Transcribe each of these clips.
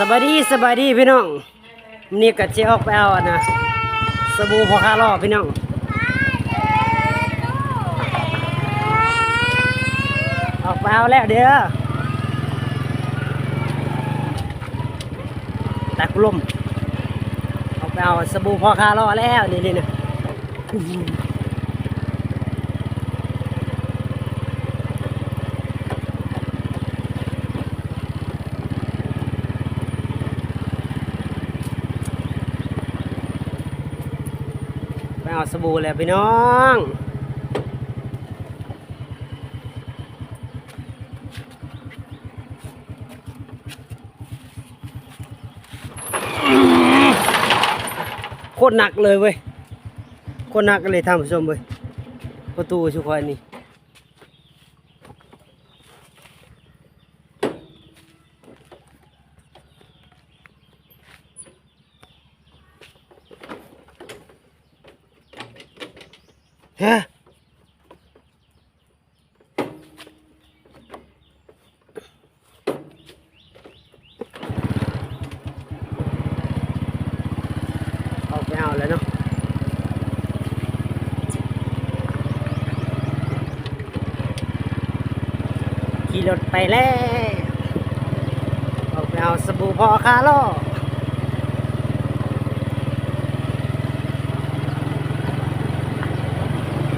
สบายดีพี่น้องนี่ก็จะออกไปเอานะสบู่พอคาร่อพี่น้องออกไปเอาแล้วเด้อตักลมออกไปเอาสบู่พอคาร่อแล้วนี่นะเอาสบู่แล้วพี่น้องโคตรหนักเลยเว้ยโคตรหนักเลยทำผู้ชมเว้ยประตูชุกคนนี่ฮะออกไปเอาแล้วเนาะขี่รถไปแล้วออกไปเอาสบู่พอคาร่อ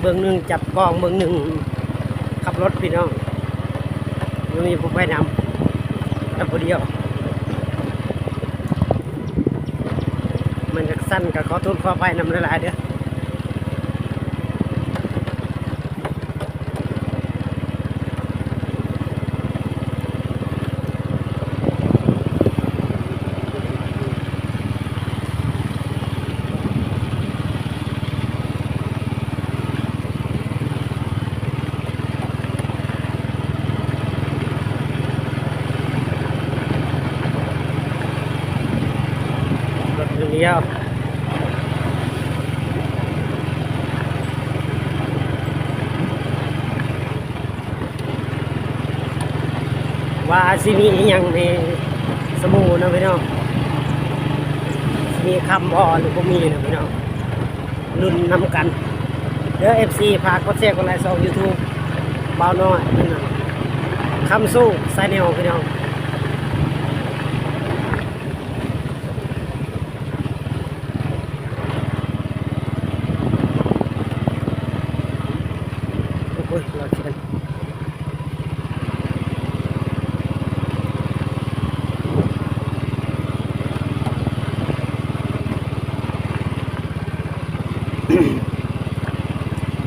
เบื้องหนึ่งจับกล้องเบื้องหนึ่งขับรถพี่น้องยังมีผู้ไปนำแต่ผู้เดียวมันจะสั้นกับขอโทษขอไปนำหลายๆเด้อเดียวว่าสิมีอย่างในสมูนะพี่น้องมีคำบอหรือบ่มีนะพี่น้องรุ่นนำกันเดี๋ยว FC พากดแชร์กดไลค์ช่อง YouTube เบาน้อยพี่น้องคำสู้สายแนวพี่น้องโอ้ยเราเชียน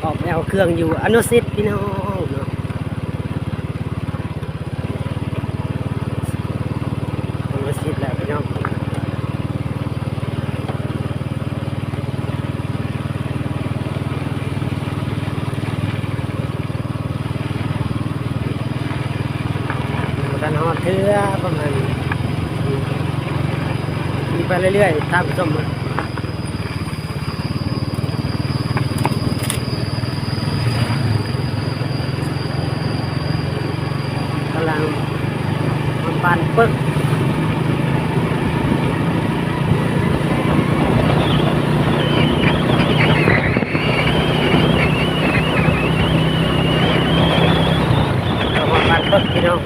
ออกไปเอาเครื่องอยู่อนุสิทธิ์พี่น้องเนาะอนุสิทธิ์แล้วพี่น้องกันหอดเทือประมาณมีไปเรื่อยๆตามผู้ชมเลยกำลังมันบานปึ๊กมันบานปึ๊กพี่น้อง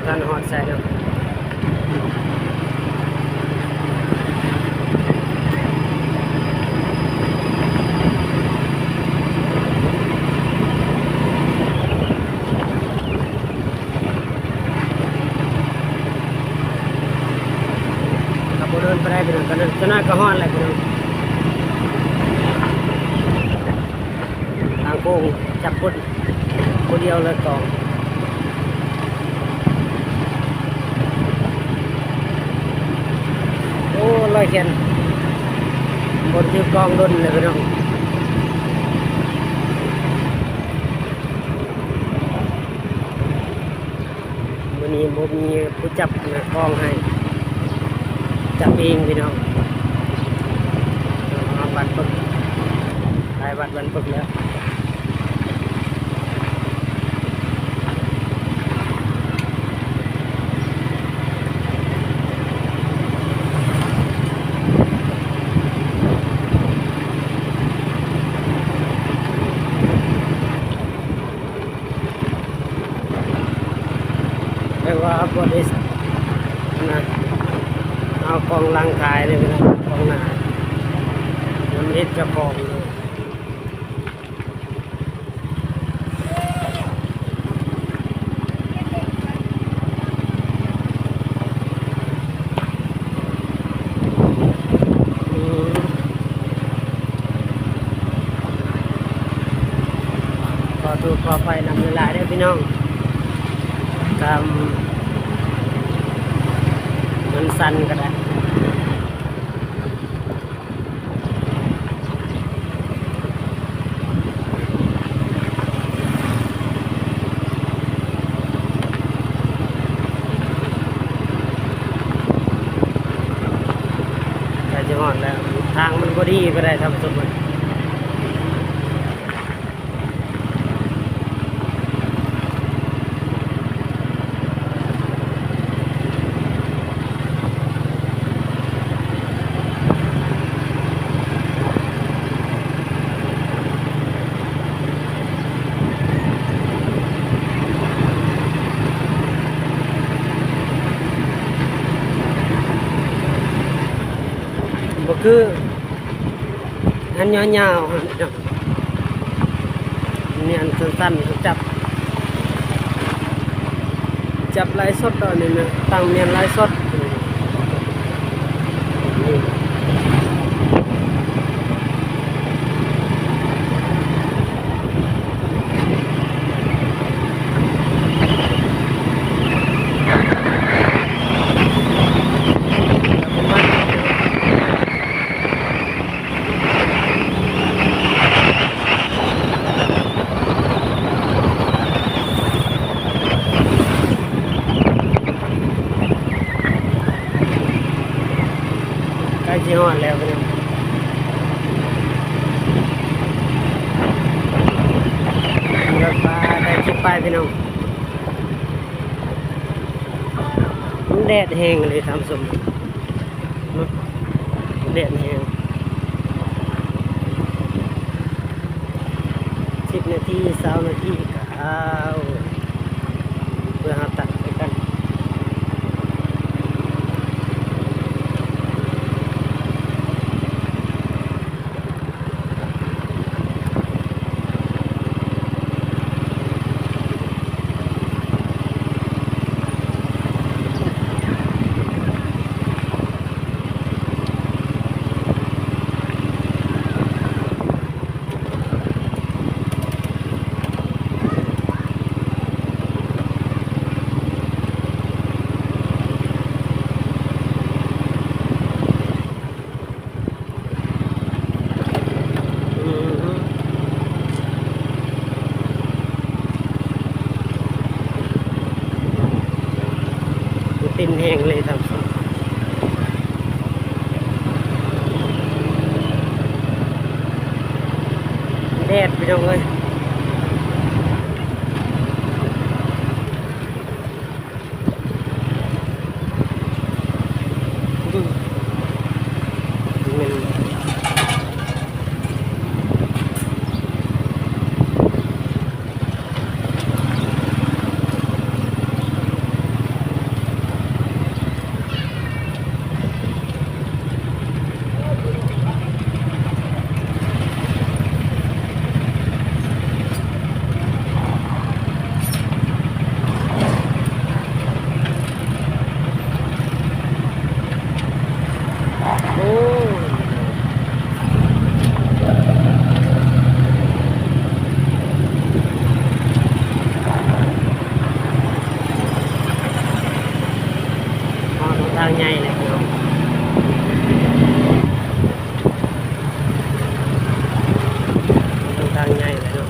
การหอดใส่เนาะเดินไปได้พี่น้องก็เดินจะน่าก็ห้อนอะไรพี่น้องทางโค้งจับคนเดียวเลยกองโอ้ลอยเขียนบนชื่อกองดนเลยพี่น้องวันนี้ผมมีผู้จับกองให้จับเองพี่น้องบัตรปึ๊กได้บัตรปึ๊กแล้ว อ แต่ว่าบริษัทนะเอากองลังขายเลยไปนะกองหนามันเล็ดจะกองเลยขอถูกขอไปนำเวลาได้พี่น้องทำมันสั้นก็ได้แต่จะหอดแล้วทางมันก็ดีก็ได้ทำสมบูรณ์ก็คืออันยาวๆเนี่ยอันสั้นๆจับไลฟ์สดตอนนี้นะตั้งเมียนไลฟ์สดนี่ใกล้จะหอดแล้วพี่น้องรถปลาได้ชิบไปพี่น้องมันแดดแห้งเลยทำสมแดดแห้ง10 นาที20 นาทีก็เอาเพื่อหาตัดไปกันตินแห้งเลยทำสมแดดพี่น้องเลยโอ้ทางใหญ่เลยพี่น้องทางใหญ่เลยเนาะ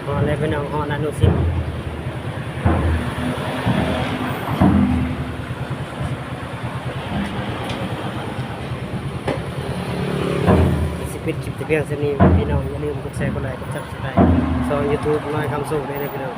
หอเลยพี่น้องหอนานุสิต พียงเท่านี้พี่น้องอย่าลืมกดแชร์กดไลค์กดซับสไครต์ช่อง YouTube น้อยคำสู้ด้วยนะพี่น้อง